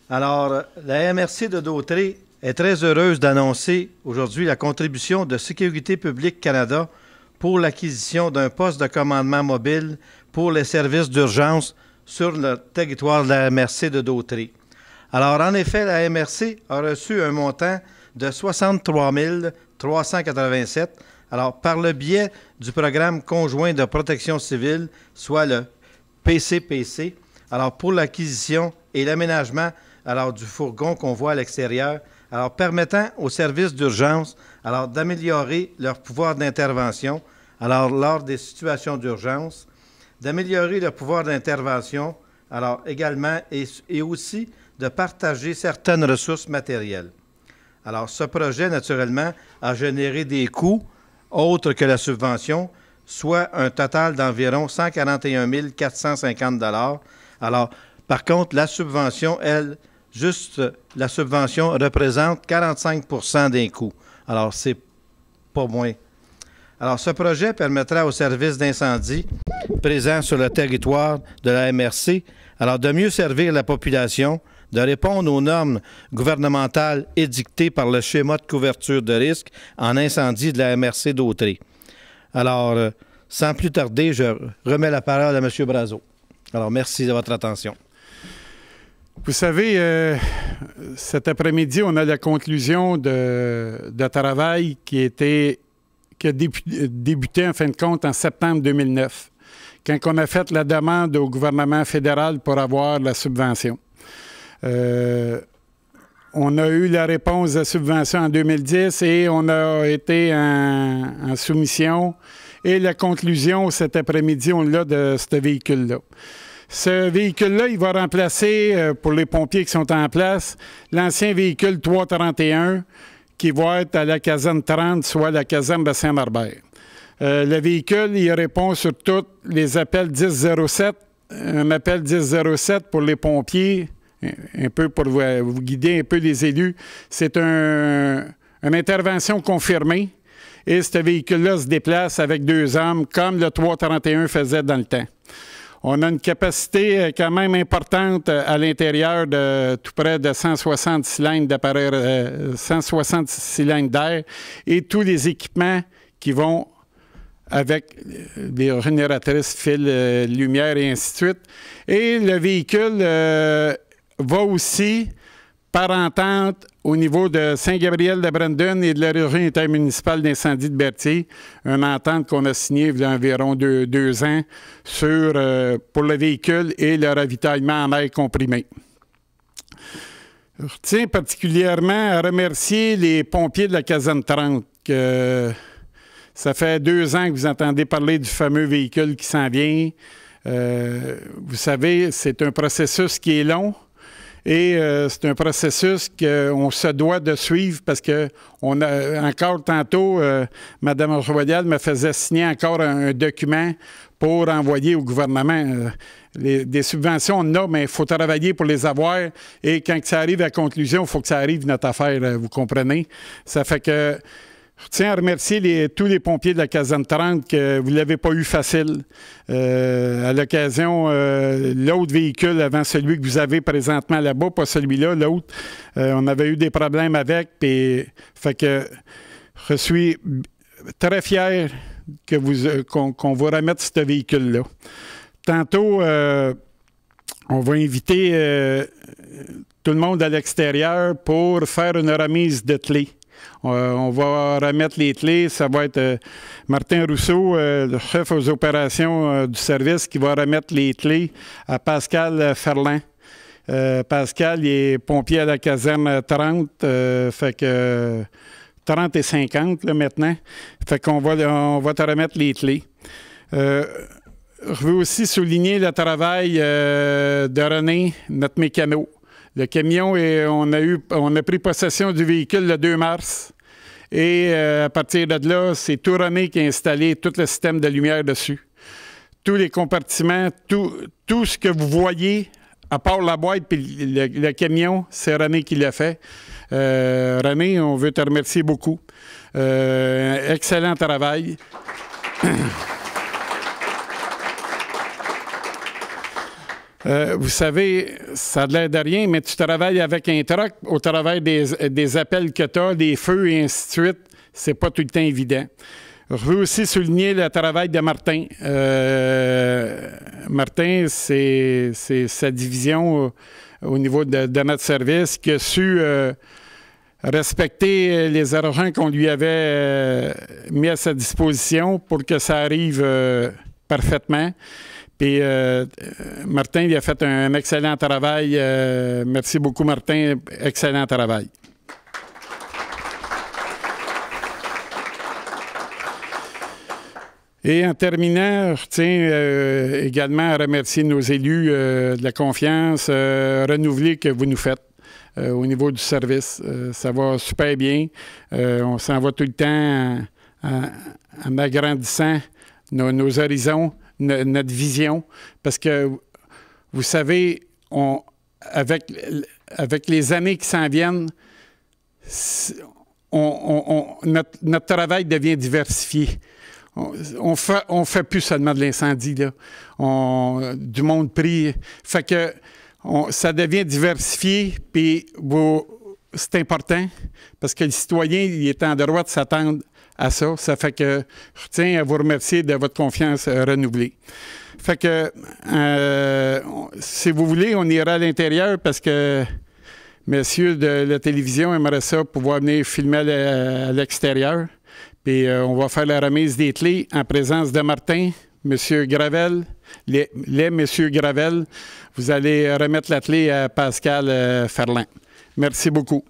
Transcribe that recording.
Alors, la MRC de Dautrey est très heureuse d'annoncer aujourd'hui la contribution de Sécurité publique Canada pour l'acquisition d'un poste de commandement mobile pour les services d'urgence sur le territoire de la MRC de Dautrey. Alors, en effet, la MRC a reçu un montant de 63 387, alors par le biais du programme conjoint de protection civile, soit le PCPC, alors pour l'acquisition et l'aménagement alors du fourgon qu'on voit à l'extérieur, alors permettant aux services d'urgence alors d'améliorer leur pouvoir d'intervention alors lors des situations d'urgence, d'améliorer leur pouvoir d'intervention, alors également et aussi de partager certaines ressources matérielles. Alors ce projet, naturellement, a généré des coûts autres que la subvention, soit un total d'environ 141 450 $. Alors, par contre, la subvention, elle, juste la subvention représente 45 % des coûts. Alors, c'est pas moins. Alors, ce projet permettra aux services d'incendie présents sur le territoire de la MRC, alors de mieux servir la population, de répondre aux normes gouvernementales édictées par le schéma de couverture de risque en incendie de la MRC Dautrey. Alors, sans plus tarder, je remets la parole à M. Brazeau. Alors, merci de votre attention. Vous savez, cet après-midi, on a la conclusion de travail qui a débuté, en fin de compte, en septembre 2009, quand on a fait la demande au gouvernement fédéral pour avoir la subvention. On a eu la réponse de subvention en 2010 et on a été en soumission. Et la conclusion cet après-midi, on l'a de ce véhicule-là. Ce véhicule-là, il va remplacer, pour les pompiers qui sont en place, l'ancien véhicule 331 qui va être à la caserne 30, soit la caserne Bassin-Marbert. Le véhicule, il répond sur tous les appels 1007. Un appel 1007 pour les pompiers, un peu pour vous guider un peu les élus. C'est une intervention confirmée. Et ce véhicule-là se déplace avec 2 hommes, comme le 331 faisait dans le temps. On a une capacité quand même importante à l'intérieur de tout près de 160 cylindres d'appareil, 160 cylindres d'air et tous les équipements qui vont avec des génératrices, fils, lumière et ainsi de suite. Et le véhicule va aussi par entente au niveau de Saint-Gabriel-de-Brandon et de la région intermunicipale d'incendie de Berthier, une entente qu'on a signée il y a environ 2 ans pour le véhicule et le ravitaillement en air comprimé. Je tiens particulièrement à remercier les pompiers de la caserne 30. Ça fait 2 ans que vous entendez parler du fameux véhicule qui s'en vient. Vous savez, c'est un processus qui est long. Et c'est un processus qu'on se doit de suivre parce que on a encore tantôt, Mme Royal me faisait signer encore un document pour envoyer au gouvernement. Des subventions, on en a, mais il faut travailler pour les avoir. Et quand ça arrive à la conclusion, il faut que ça arrive, notre affaire, vous comprenez? Ça fait que je tiens à remercier tous les pompiers de la caserne 30 que vous ne l'avez pas eu facile. À l'occasion, l'autre véhicule avant celui que vous avez présentement là-bas, pas celui-là, l'autre, on avait eu des problèmes avec. Fait que je suis très fier qu'on vous remette ce véhicule-là. Tantôt, on va inviter tout le monde à l'extérieur pour faire une remise de clés. On va remettre les clés. Ça va être Martin Rousseau, le chef aux opérations du service, qui va remettre les clés à Pascal Ferland. Pascal, il est pompier à la caserne 30, fait que 30 et 50 là, maintenant. Fait qu'on va te remettre les clés. Je veux aussi souligner le travail de René, notre mécano. Le camion, on a pris possession du véhicule le 2 mars. Et à partir de là, c'est tout René qui a installé tout le système de lumière dessus. Tous les compartiments, tout ce que vous voyez, à part la boîte et le camion, c'est René qui l'a fait. René, on veut te remercier beaucoup. Excellent travail. Vous savez, ça a l'air de rien, mais tu travailles avec un truck au travers des appels que tu as, des feux et ainsi de suite. C'est pas tout le temps évident. Je veux aussi souligner le travail de Martin. Martin, c'est sa division au niveau de notre service qui a su respecter les argents qu'on lui avait mis à sa disposition pour que ça arrive parfaitement. Puis Martin, il a fait un excellent travail. Merci beaucoup, Martin. Excellent travail. Et en terminant, je tiens également à remercier nos élus de la confiance renouvelée que vous nous faites au niveau du service. Ça va super bien. On s'en va tout le temps en agrandissant nos horizons, notre vision, parce que, vous savez, avec les années qui s'en viennent, notre travail devient diversifié. On fait plus seulement de l'incendie, là. Du monde pris. Fait que ça devient diversifié, puis c'est important, parce que le citoyen, il est en droit de s'attendre à ça. Ça fait que je tiens à vous remercier de votre confiance renouvelée. Fait que, si vous voulez, on ira à l'intérieur parce que messieurs de la télévision aimeraient ça pouvoir venir filmer à l'extérieur. Puis on va faire la remise des clés en présence de Martin, M. Gravel, les M. Gravel. Vous allez remettre la clé à Pascal Ferland. Merci beaucoup.